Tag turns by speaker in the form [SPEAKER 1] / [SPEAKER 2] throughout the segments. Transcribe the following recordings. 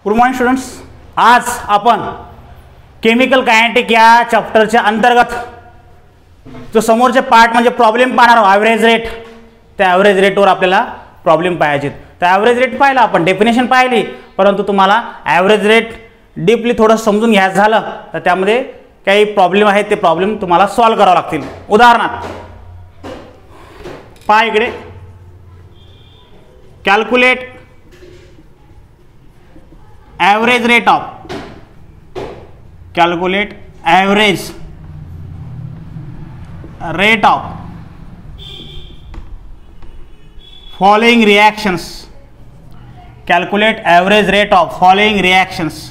[SPEAKER 1] Good morning students, आज आपण chemical kinetic या चॅप्टरच्या अंतर्गत जो समोरचे पार्ट म्हणजे प्रॉब्लेम पाहणार आहोत. ॲव्हरेज रेट, त्या ॲव्हरेज रेटवर आपल्याला प्रॉब्लेम पाहायचे. तर ॲव्हरेज रेट पाहिला आपण, डेफिनेशन पाहिली, परंतु तुम्हाला ॲव्हरेज रेट डीपली थोडं समजून घ्यायचं झालं तर त्यामध्ये काही प्रॉब्लेम आहेत, ते प्रॉब्लेम तुम्हाला सॉल्व करावे लागतील. उदाहरणार्थ पहा इकडे, calculate average rate of calculate average rate of following reactions. Calculate average rate of following reactions.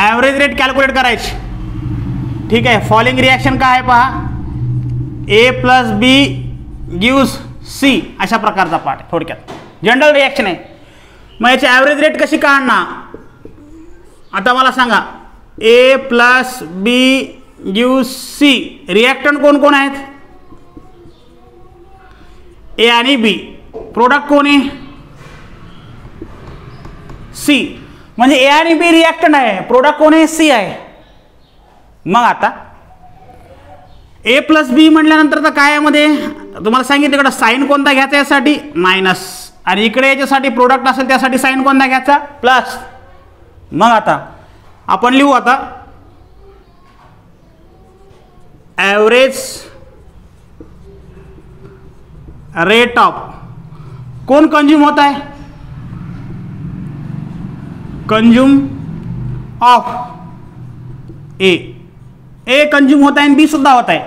[SPEAKER 1] Average rate calculate करायची. ठीक आहे. फॉलोइंग रिॲक्शन काय आहे पहा, A + B gives C अशा प्रकारचा पार्ट आहे. थोडक्यात जनरल रिॲक्शन आहे. मग याची ॲव्हरेज रेट कशी काढणार? आता मला सांगा, A + B gives C. Reactant कोण कोण आहेत? A आणि B. प्रोडक्ट कोण आहे? C. म्हणजे A आणि B रिॲक्टंट आहे, प्रोडक्ट कोण आहे? C आहे. मग आता A + B म्हटल्यानंतर तर काय यामध्ये तुम्हाला सांगितलं, इकडे साईन कोणता घ्यायचा यासाठी? मायनस. आणि इकडे याच्यासाठी प्रोडक्ट असेल त्यासाठी साईन कोणता घ्यायचा? प्लस. मग आता आपण लिहू, आता ॲव्हरेज रेट ऑफ कोण कंज्यूम होत आहे? कंज्यूम ऑफ ए कंज्यूम होत आहे आणि बी सुद्धा होत आहे.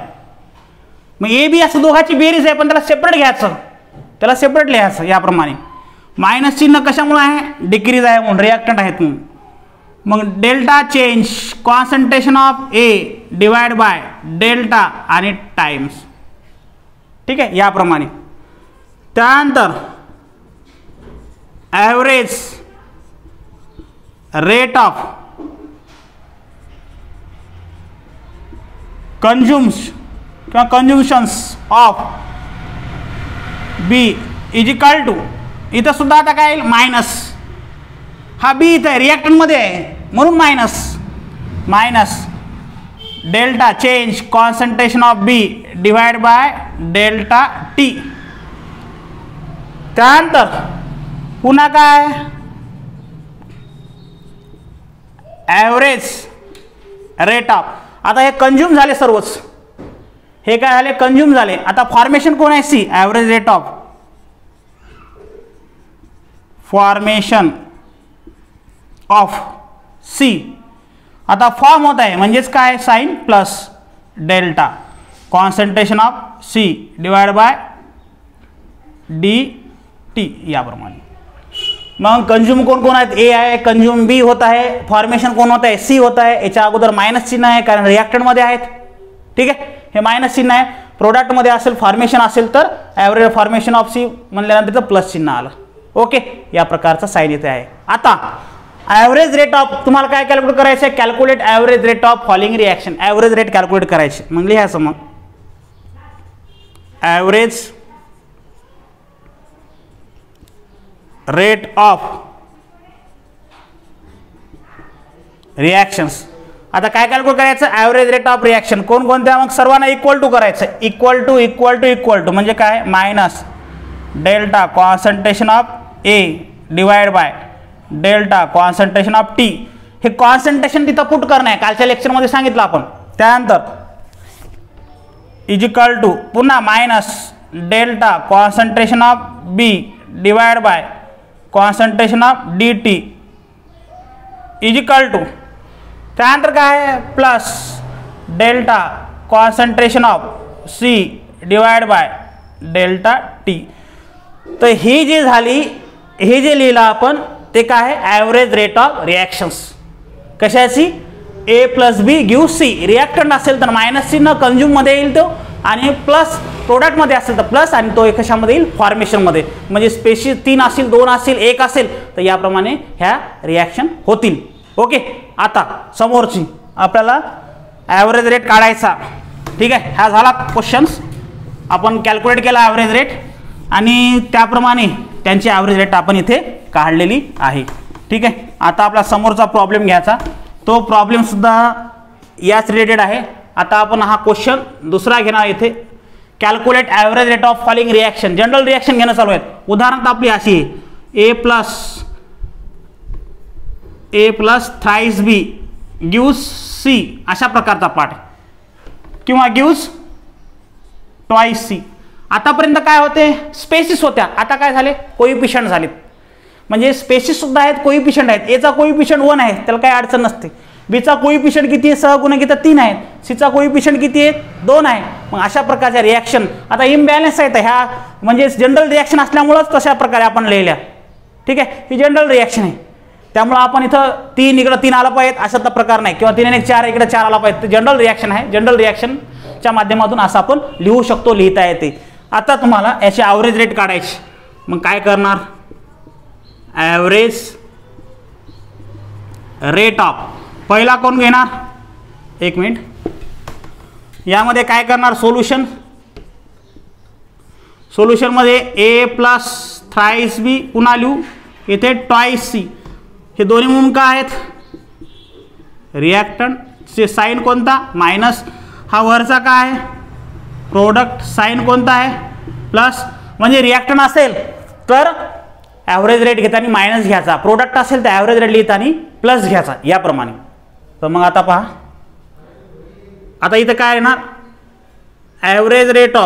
[SPEAKER 1] मग ए बी असं दोघांची बेरीज आहे, पण त्याला सेपरेट घ्यायचं, त्याला सेपरेट लिहायचं याप्रमाणे. मायनस चिन्ह कशामुळे आहे? डिक्रीज आहे म्हणून, रिॲक्टंट आहेत म्हणून. मग delta change concentration of A divide by delta आणि टाइम्स. ठीक आहे, याप्रमाणे. त्यानंतर ॲव्हरेज रेट ऑफ कंज्युम्स किंवा consumptions of B is equal to, इथं सुद्धा आता काय येईल? मायनस. हा बी इथं आहे, रिॲक्टंटमध्ये आहे म्हणून minus delta change concentration of B divide by delta T. त्यानंतर पुन्हा काय? ॲव्हरेज रेट ऑफ, आता हे कंज्यूम झाले सर्वच, हे काय झाले? कंज्यूम झाले. आता फॉर्मेशन कोण आहे? C. Average rate of formation of C. आता फॉर्म होत आहे म्हणजेच काय? Sign plus delta concentration of C divide by D T याप्रमाणे. मग कंज्यूम कोण कोण आहेत? ए आहे, कंज्यूम बी होत आहे, फॉर्मेशन कोण होत आहे? सी होत आहे. याच्या अगोदर मायनस चिन्ह आहे कारण रिॲक्टंटमध्ये आहेत. ठीक आहे, हे मायनस चिन्ह आहे. प्रोडक्टमध्ये असेल, फॉर्मेशन असेल तर ॲव्हरेज फॉर्मेशन ऑफ सी म्हणल्यानंतर तर प्लस चिन्ह आलं. ओके, या प्रकारचा साईन इथे आहे. आता ॲव्हरेज रेट ऑफ तुम्हाला काय कॅल्क्युलेट करायचं आहे? Calculate average rate of following reaction. Average rate calculate करायचे. मग लिहायचं, मग ॲव्हरेज रेट ऑफ रिॲक्शन्स. आता काय कॅल्क्युलेट करायचं? ॲव्हरेज रेट ऑफ रिॲक्शन कोणकोणत्या? मग सर्वांना इक्वल टू करायचं. इक्वल टू म्हणजे काय? Minus delta concentration of A divide by delta concentration of T. हे कॉन्सन्ट्रेशन तिथं पुट करणं आहे, कालच्या लेक्चरमध्ये सांगितलं आपण. त्यानंतर इज इक्वल टू पुन्हा minus delta concentration of B divide by concentration of D T is equal to, त्यानंतर काय? Plus delta concentration of C divide by delta T. तर ही जी झाली, हे जे लिहिलं आपण ते काय आहे? Average rate of reactions. कशाची? ए + बी गिव्स सी. रिॲक्टंट असेल तर मायनस चिन्ह कंज्यूममध्ये येईल तो, आणि प्लस प्रोडक्टमध्ये असेल तर प्लस, आणि तो कशामध्ये येईल? फॉर्मेशनमध्ये. म्हणजे स्पेसिस 3 असेल, 2 असेल, 1 असेल तर याप्रमाणे ह्या रिॲक्शन होतील. ओके, आता समोरची आपल्याला ॲव्हरेज रेट काढायचा. ठीक आहे, हा झाला क्वेश्चन्स. आपण कॅल्क्युलेट केला ॲव्हरेज रेट आणि त्याप्रमाणे त्यांची ॲव्हरेज रेट आपण इथे काढलेली आहे. ठीक आहे. आता आपला समोरचा प्रॉब्लेम घ्यायचा, तो प्रॉब्लेम सुद्धा याच रिलेटेड आहे. आता आपण हा क्वेश्चन दुसरा घेणार इथे. Calculate average rate of falling reaction. General reaction घेणं चालू आहेत. उदाहरण आपली अशी आहे, ए प्लस थ्राइस बी गिव्स सी, अशा प्रकारचा पार्ट, किंवा गिव्स ट्वाइस सी. आतापर्यंत काय होते, स्पेसिस होत्या, आता काय झाले, कोइफिशियंट झालेत. म्हणजे स्पेसिस सुद्धा आहेत, कोइफिशियंट आहेत. एचा कोइफिशियंट 1 आहे, त्याला काही अडचण नसते. बीचा कोइफिशियंट किती आहे, सहगुणक 3 आहेत. सीचा कोइफिशियंट किती आहे, 2 आहे. मग अशा प्रकारच्या रिॲक्शन आता इम्बॅलन्स आहेत ह्या, म्हणजे जनरल रिॲक्शन असल्यामुळेच तशा प्रकारे आपण लिहिल्या. ठीक आहे. ही जनरल रिॲक्शन आहे, त्यामुळे आपण इथं 3 इकडे 3 आला पाहिजे अशातला प्रकार नाही, किंवा 3 आणि 4 इकडे 4 आला पाहिजे. जनरल रिॲक्शन आहे. जनरल रिॲक्शनच्या माध्यमातून असं आपण लिहू शकतो, लिहिता येते. आता तुम्हाला याची ॲव्हरेज रेट काढायची. मग काय करणार, ॲव्हरेज रेट ऑफ, पहिला कोण घेणार, 1 मिनिट, यामध्ये काय करणार, सोल्युशनमध्ये ए प्लस थ्राइस बी पुन्हा लिहू, इथे ट्वाइस सी. हे दोन्ही म्हणून काय आहेत, रिॲक्टंटचे साईन कोणता, मायनस. हा वरचा काय आहे, प्रोडक्ट, साईन कोणता आहे, प्लस. म्हणजे रिॲक्टंट असेल तर ॲव्हरेज रेट घेताना मायनस घ्यायचा, प्रोडक्ट असेल तर ॲव्हरेज रेट लिहिताना प्लस घ्यायचा, याप्रमाणे. तर मग आता पहा, आता इथं काय येणार, ॲव्हरेज रेट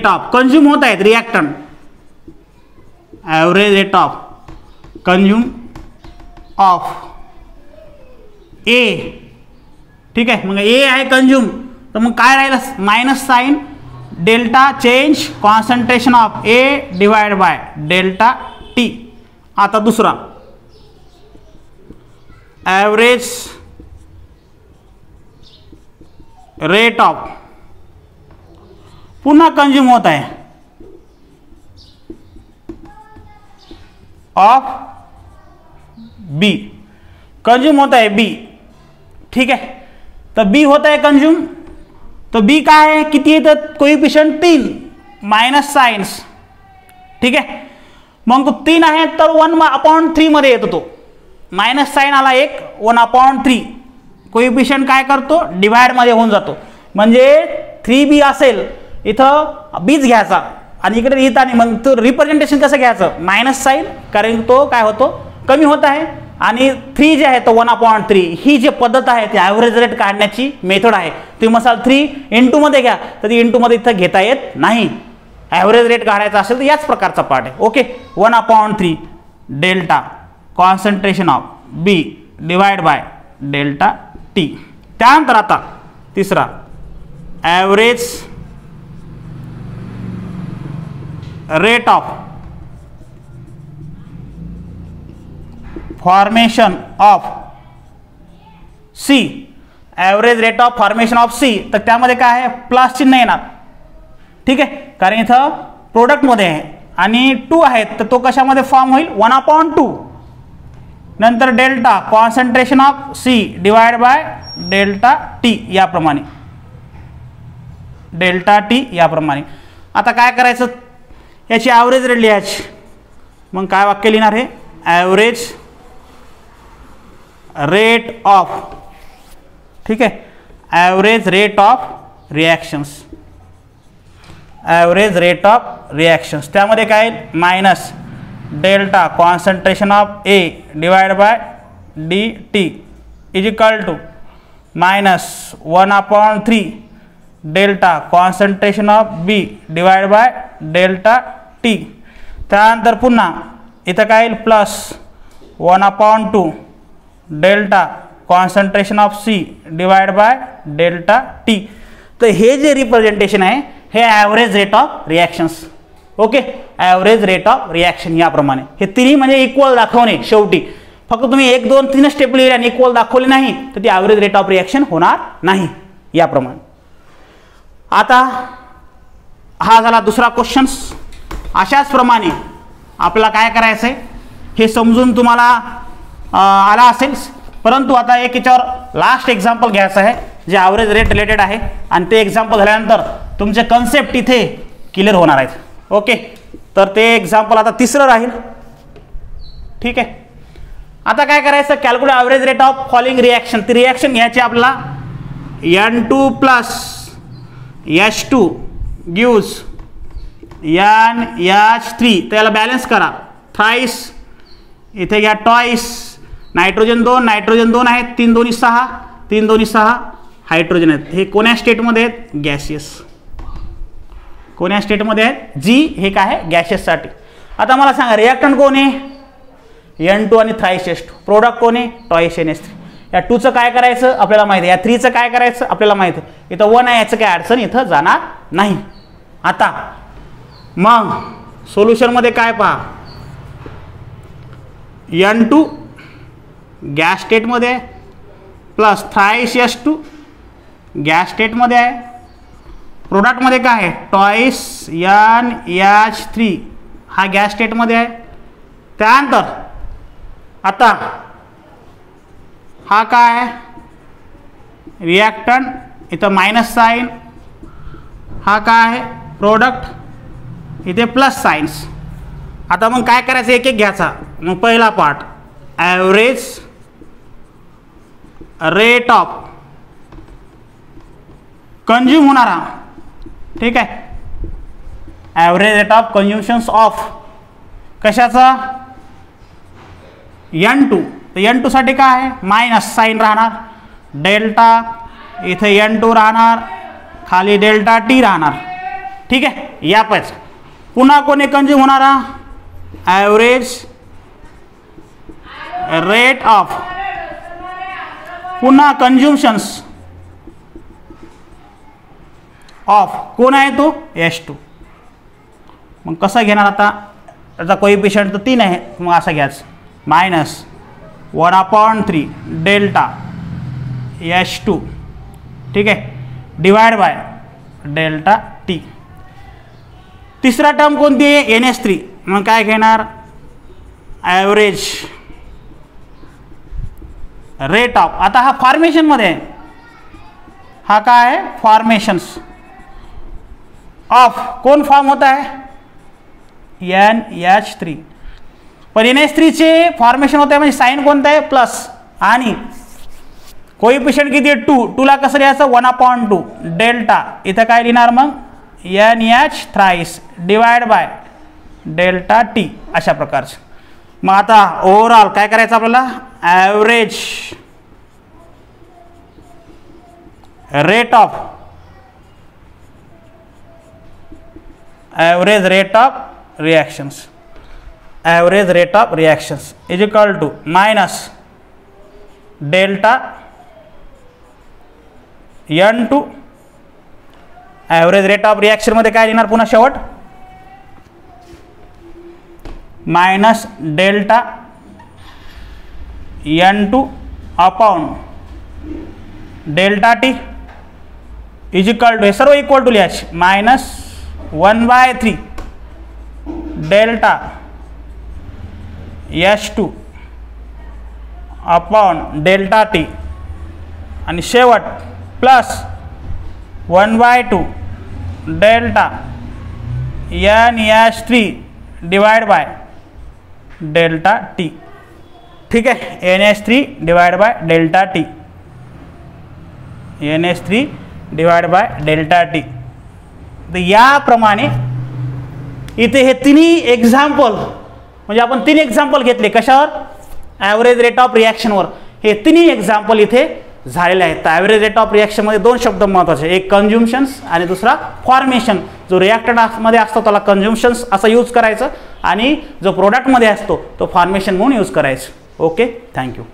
[SPEAKER 1] ऑफ कंझ्युम होत आहेत reactant, average rate of consume of A. ठीक आहे. मग ए आहे कंझ्युम, तर मग काय राहिलं, minus sign, delta change concentration of A divide by delta T. आता दुसरा, ॲव्हरेज रेट ऑफ, पुन्हा कंझ्युम होत आहे, ऑफ बी, कंझ्युम होता है बी. ठीक है. तर बी होता है कंझ्युम, तो बी काय आहे, किती येतं, कोइफिशियंट 3 मायनस साइन्स. ठीक आहे. मग तो 3 आहे तर 1/3 मध्ये येतो तो, मायनस साईन आला 1, 1/3. कोइफिशियंट काय करतो, डिवाइड मध्ये होऊन जातो. म्हणजे 3b असेल, इथं बीच घ्यायचा आणि इकडे लिहिताना मग तो रिप्रेझेंटेशन कसं घ्यायचं, मायनस साईन, कारण तो काय होतो, कमी होत आहे. आणि 3 जे आहे तो 1/3. ही जी पद्धत आहे ती ॲव्हरेज रेट काढण्याची मेथड आहे. तुम्ही मसाल 3 इंटू मध्ये घ्या, तर ती इंटू मध्ये इथं घेता येत नाही. ॲव्हरेज रेट काढायचा असेल तर याच प्रकारचा पार्ट आहे. Okay. 1/3 delta concentration of B divide by delta T. त्यानंतर आता तिसरा, average rate of formation of C, average rate of formation of C. तर त्यामध्ये काय आहे, प्लस चिन्ह येणार. ठीक आहे. कारण इथं प्रोडक्टमध्ये आहे आणि 2 आहेत, तर तो कशामध्ये फॉर्म होईल, 1/2. नंतर delta concentration of C divide by delta T, याप्रमाणे, डेल्टा टी याप्रमाणे. आता काय करायचं, याची ॲव्हरेज रेट लिहायची. मग काय वाक्य लिहिणार, हे ॲव्हरेज रेट ऑफ, ठीक आहे, average rate of reactions, average rate of reactions. त्यामध्ये काय, minus delta concentration of A divide by D T is equal to minus 1/3 delta concentration of B divide by delta T. त्यानंतर पुन्हा इथं काय येईल, plus 1/2 delta concentration of C divide by delta T. तर हे जे रिप्रेझेंटेशन आहे हे average rate of reactions. Okay. Average rate of reaction याप्रमाणे. हे तिन्ही म्हणजे इक्वल दाखवणे. शेवटी फक्त तुम्ही 1, 2, 3 स्टेप लिहिले आणि इक्वल दाखवले नाही तर ती ॲव्हरेज रेट ऑफ रिॲक्शन होणार नाही, याप्रमाणे. आता हा झाला दुसरा क्वेश्चन. अशाच प्रमाणे आपल्याला काय करायचं आहे हे समजून तुम्हाला आला असेल, परंतु आता एक याच्यावर लास्ट एक्झाम्पल घ्यायचं आहे जे ॲव्हरेज रेट रिलेटेड आहे. आणि ते एक्झाम्पल झाल्यानंतर तुमचे कन्सेप्ट इथे क्लिअर होणार आहेत. ओके, तर ते एक्झाम्पल आता तिसरं राहील. ठीक आहे, आता काय करायचं, calculate average rate of following reaction. ती रिॲक्शन घ्यायची आपल्याला N2 plus H2 gives NH3. त्याला बॅलन्स करा. थ्राईस इथे घ्या टॉईस. नायट्रोजन 2 नायट्रोजन 2 आहेत. 3 2 6 3 2 6 हायड्रोजन आहेत. हे कोण्या स्टेटमध्ये आहेत, गॅसियस. कोण्या स्टेटमध्ये आहेत, जी. हे काय आहे, गॅसियससाठी. आता मला सांगा रिॲक्टंट कोण आहे, N2 आणि थ्राईस H2. प्रोडक्ट कोण आहे, टॉईस NH3. या 2चं काय करायचं आपल्याला माहिती आहे, या 3चं काय करायचं आपल्याला माहिती आहे. इथं 1 आहे, याचं काय अडचण इथं जाणार नाही. आता मग सोल्युशनमध्ये काय पहा, N2 गॅस स्टेटमध्ये आहे प्लस थ्राईस H2 गॅस स्टेटमध्ये आहे. प्रोडक्टमध्ये काय आहे, टॉईस NH3 हा गॅस स्टेटमध्ये आहे. त्यानंतर आता हा काय आहे, रिॲक्टंट. इथं मायनस साईन. हा काय आहे, प्रोडक्ट. इथे प्लस साईन्स. आता मग काय करायचं, एक एक घ्यायचा. मग पहिला part average rate of consume होणारा. ठीक आहे, ॲव्हरेज रेट ऑफ कंझ्युम्शन्स ऑफ कशाचा, N2. तर N2 साठी काय आहे, मायनस साईन राहणार. डेल्टा इथे N2 राहणार, खाली डेल्टा T राहणार. ठीक आहे, यापच पुन्हा कोणी कंझ्युम होणारा, ॲव्हरेज रेट ऑफ पुन्हा कंझ्युम्शन्स ऑफ कोण आहे तो, H2. मग कसं घेणार आता, त्याचा कोइफिशियंट तर 3 आहे. मग असं घ्यायचं मायनस 1/3 डेल्टा H2. ठीक आहे, डिवाइड बाय डेल्टा T. तिसरा टर्म कोणती आहे, NH3. मग काय घेणार, ॲव्हरेज रेट ऑफ. आता हा फॉर्मेशनमध्ये आहे, हा काय आहे, फॉर्मेशन्स ऑफ कोण फॉर्म होत आहे, NH3. पण NH3 चे फॉर्मेशन होत आहे म्हणजे साईन कोणतं आहे, प्लस. आणि कोइफिशियंट किती आहे, 2. 2ला कसं लिहायचं, 1/2 डेल्टा. इथं काय लिहिणार मग, NH thrice divide by delta T. अशा प्रकारचं. मग आता ओव्हरऑल काय करायचं आपल्याला, average rate of reactions average rate of reactions is equal to minus delta N2. Average rate of रिॲक्शनमध्ये काय लिहिणार पुन्हा शेवट, minus delta N2 upon delta T is equal to, हे सर्व इक्वल टू लिहायचे, minus 1/3 delta H2 upon delta T. आणि शेवट plus 1/2 delta NH3 divide by delta T. ठीक आहे, NH3 divide by delta T. NH3 divide by delta T. तर याप्रमाणे इथे हे तिन्ही एक्झाम्पल, म्हणजे आपण 3 एक्झाम्पल घेतले कशावर, ॲव्हरेज रेट ऑफ रिॲक्शनवर. हे तिन्ही एक्झाम्पल इथे झालेले आहेत. तर ॲव्हरेज रेट ऑफ रिॲक्शनमध्ये 2 शब्द महत्त्वाचे, एक कंझ्युम्शन्स आणि दुसरा फॉर्मेशन. जो रिॲक्टंटमध्ये असतो त्याला कंझ्युम्शन्स असं यूज करायचं आणि जो प्रोडक्टमध्ये असतो तो फॉर्मेशन म्हणून यूज करायचं. Okay, thank you.